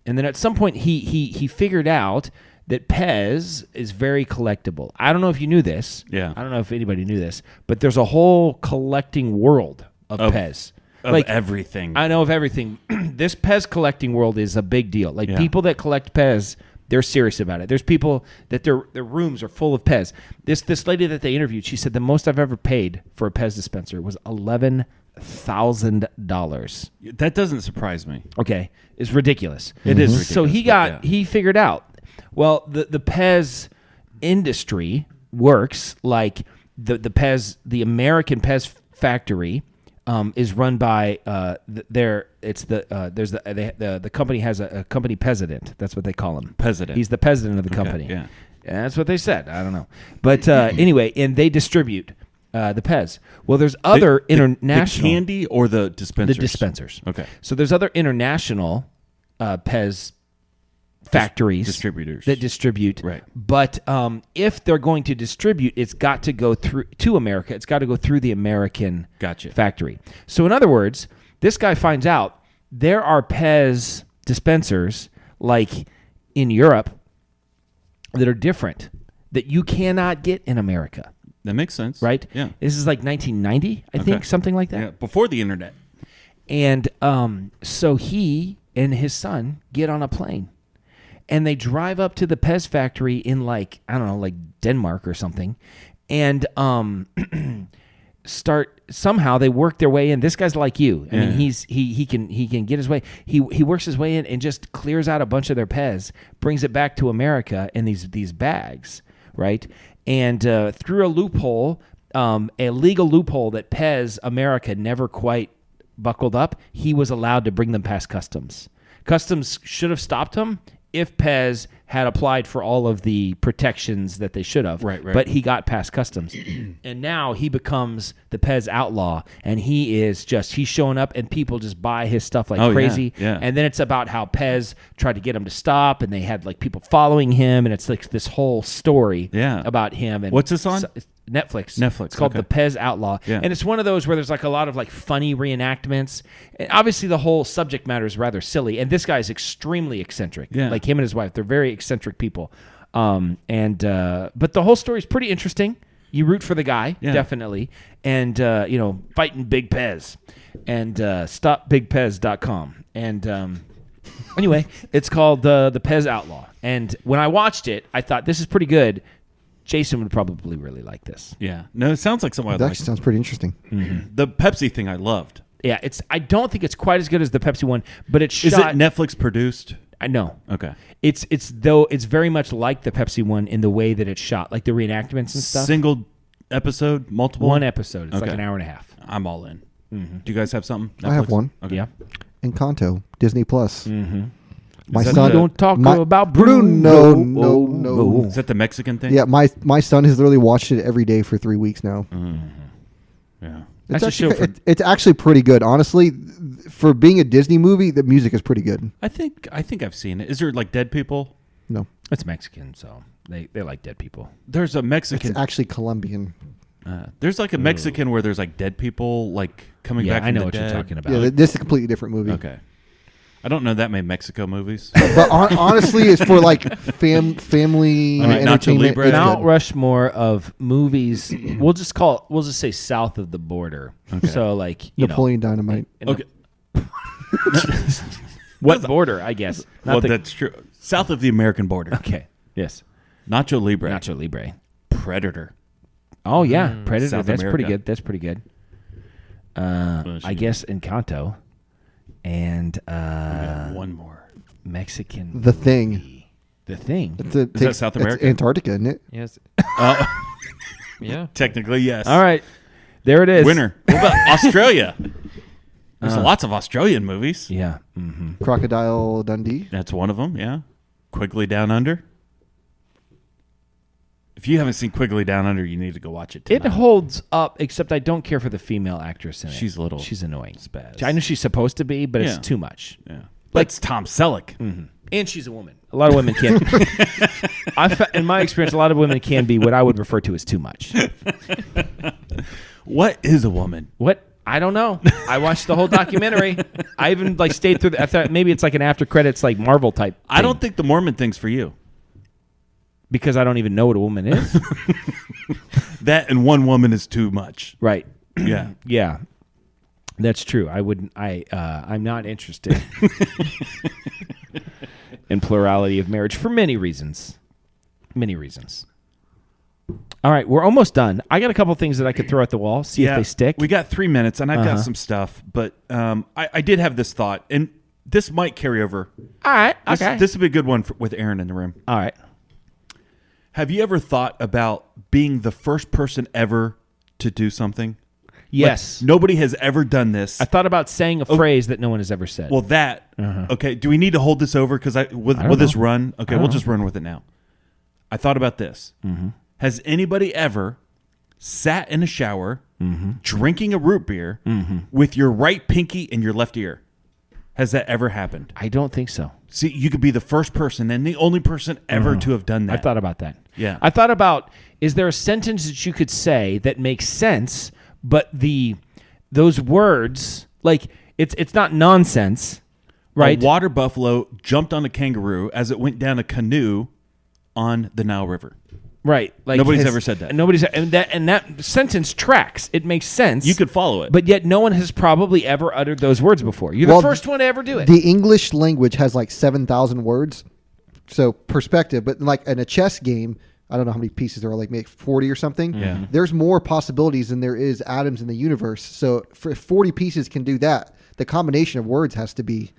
And then at some point he figured out that Pez is very collectible. I don't know if you knew this. Yeah. I don't know if anybody knew this, but there's a whole collecting world of Pez. Of everything. I know of everything. This Pez collecting world is a big deal. Like Yeah. people that collect Pez, they're serious about it. There's people that their rooms are full of Pez. This lady that they interviewed, she said the most I've ever paid for a Pez dispenser was $11,000. That doesn't surprise me. Okay, it's ridiculous. It is ridiculous. So but he figured out. Well, the Pez industry works like the American Pez factory is run by the company has a company president. That's what they call him. President. He's the president of the company. yeah. That's what they said. I don't know. But anyway, and they distribute the Pez. Well, there's other international... The candy or the dispensers? The dispensers. Okay. So there's other international Pez factories. Distributors. That distribute. Right. But if they're going to distribute, it's got to go through to America. It's got to go through the American factory. So in other words, this guy finds out there are Pez dispensers like in Europe that are different that you cannot get in America. That makes sense. Right? Yeah. This is like 1990, I think, something like that. Yeah, before the internet. And so he and his son get on a plane. And they drive up to the Pez factory in like, I don't know, like Denmark or something. And somehow they work their way in. This guy's like you. I mean, he can get his way. He works his way in and just clears out a bunch of their Pez, brings it back to America in these bags, right? And through a loophole, a legal loophole that Pez America never quite buckled up, he was allowed to bring them past customs. Customs should have stopped him if Pez had applied for all of the protections that they should have. Right. But he got past customs. And now he becomes the Pez Outlaw, and he's showing up, and people just buy his stuff like crazy. Yeah. And then it's about how Pez tried to get him to stop, and they had like people following him, and it's like this whole story about him. And what's this on? Netflix. Netflix. It's called The Pez Outlaw. Yeah. And it's one of those where there's like a lot of like funny reenactments. And obviously the whole subject matter is rather silly. And this guy is extremely eccentric. Yeah. Like him and his wife. They're very eccentric people. But the whole story is pretty interesting. You root for the guy, definitely. And, fighting Big Pez. And stopbigpez.com. And anyway, it's called The Pez Outlaw. And when I watched it, I thought, this is pretty good. Jason would probably really like this. Yeah. No, it sounds like something I'd That like. actually sounds pretty interesting. Mm-hmm. The Pepsi thing I loved. Yeah, I don't think it's quite as good as the Pepsi one, but it's shot. Is it Netflix produced? I know. Okay. It's very much like the Pepsi one in the way that it's shot, like the reenactments and stuff. Single episode, multiple? One episode. It's like an hour and a half. I'm all in. Mm-hmm. Do you guys have something? Netflix? I have one. Okay. Yeah. Encanto, Disney Plus. Mm-hmm. My Is that son Don't talk about Bruno. Bruno. No. Is that the Mexican thing? Yeah, my son has literally watched it every day for 3 weeks now. Mm-hmm. Yeah. It's actually pretty good, honestly. For being a Disney movie, the music is pretty good. I think I've seen it. Is there like dead people? No, It's Mexican, so they like dead people. There's a Mexican. it's actually Colombian. There's like a Mexican where there's like dead people like coming back. Yeah, I know from what the you're dead. talking about. Yeah, this is a completely different movie. Okay. I don't know that many Mexico movies. But honestly, it's for like family I mean, Nacho entertainment. Libre. It's Mount good. Rushmore of movies. We'll just say south of the border. Okay. So like Napoleon Dynamite. Okay. What border? I guess. Not the- that's true. South of the American border. Okay. Yes. Nacho Libre. Nacho Libre. Predator. Oh yeah, Predator. South That's pretty America. good. That's pretty good. I guess Encanto, and One more. Mexican. The Thing. movie. The Thing. Is that South America? It's Antarctica, isn't it? Yes. Yeah. Technically, yes. All right, there it is. Winner. What about Australia? There's lots of Australian movies. Yeah. Mm-hmm. Crocodile Dundee. That's one of them, yeah. Quigley Down Under. If you haven't seen Quigley Down Under, you need to go watch it tonight. It holds up, except I don't care for the female actress in it. She's a little She's annoying. spaz. I know she's supposed to be, but Yeah. it's too much. Yeah. That's Tom Selleck. And she's a woman. A lot of women can't. In my experience, a lot of women can be what I would refer to as too much. What is a woman? What? I don't know. I watched the whole documentary. I even stayed through. I thought maybe it's like an after credits Marvel type. I don't think the Mormon thing's for you. because I don't even know what a woman is. That and one woman is too much. Right. Yeah. Yeah. That's true. I wouldn't. I'm not interested in plurality of marriage for many reasons. Many reasons. All right, we're almost done. I got a couple things that I could throw at the wall, see if they stick. We got 3 minutes, and I've got some stuff, but I did have this thought, and this might carry over. All right. Okay. This would be a good one with Aaron in the room. All right. Have you ever thought about being the first person ever to do something? Yes. Like, nobody has ever done this. I thought about saying a phrase that no one has ever said. Well, that. Okay. Do we need to hold this over? Because will this run? Okay, we'll just run with it now. I thought about this. Mm-hmm. Has anybody ever sat in a shower drinking a root beer with your right pinky in your left ear? Has that ever happened? I don't think so. See, you could be the first person and the only person ever to have done that. I thought about that. Yeah. I thought about, is there a sentence that you could say that makes sense, but those words, like, it's not nonsense, right? A water buffalo jumped on a kangaroo as it went down a canoe on the Nile River. Right. Like Nobody's ever said that. And that sentence tracks. It makes sense. You could follow it. But yet no one has probably ever uttered those words before. You're Well, the first one to ever do it. The English language has like 7,000 words, so perspective. But like in a chess game, I don't know how many pieces there are, like maybe 40 or something. Yeah. There's more possibilities than there is atoms in the universe. So for 40 pieces can do that, the combination of words has to be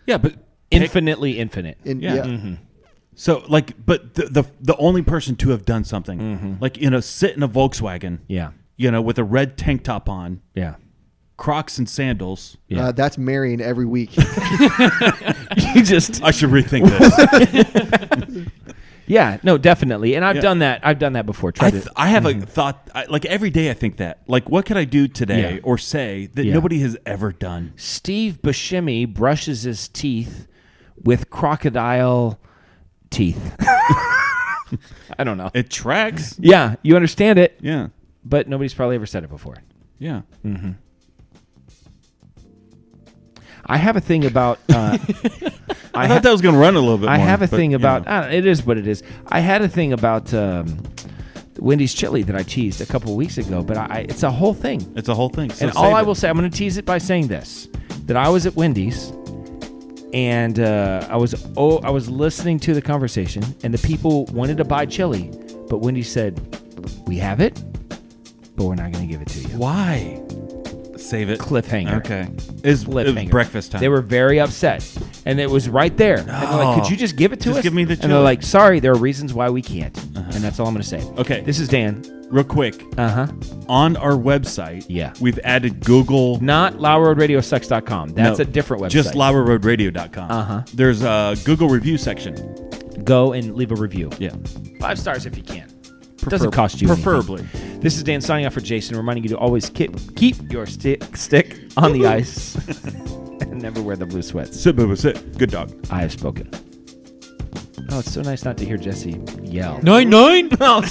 Yeah, but Infinitely infinite. Yeah. So, like, but the only person to have done something, like, sit in a Volkswagen, Yeah. With a red tank top on, Yeah. Crocs and sandals. Yeah. that's marrying every week. You just I should rethink this. Yeah, no, definitely. And I've done that. I've done that before. I have a thought, like, every day I think that. Like, what could I do today Yeah. or say that Yeah. nobody has ever done? Steve Buscemi brushes his teeth with crocodile teeth. I don't know. It tracks. Yeah, you understand it, Yeah. but nobody's probably ever said it before. Yeah. I have a thing about. I thought that was going to run a little bit I more. have a but, thing you about. know. I don't know, it is what it is. I had a thing about Wendy's chili that I teased a couple of weeks ago, but it's a whole thing. It's a whole thing. So And all save I it. will say, I'm going to tease it by saying this: that I was at Wendy's, and I was listening to the conversation, and the people wanted to buy chili, but Wendy's said, "We have it, but we're not going to give it to you." Why? Save it. Cliffhanger. Okay. It's Cliffhanger. breakfast time. They were very upset, and it was right there. And they're like, "Could you just give it to Just us?" give me the And they're chili. like, "Sorry, there are reasons why we can't," and that's all I'm going to say. Okay. This is Dan. Real quick. On our website, Yeah. we've added Google. Not LauerRoadRadioSucks.com. That's No, a different website. Just LauerRoadRadio.com. There's a Google review section. Go and leave a review. Yeah. 5 stars if you can. Doesn't cost you Preferably. anything. This is Dan signing off for Jason, reminding you to always keep your stick on the ice and never wear the blue sweats. Sit, Bubba, sit. Good dog. I have spoken. Oh, it's so nice not to hear Jesse yell. 9-9? Oh,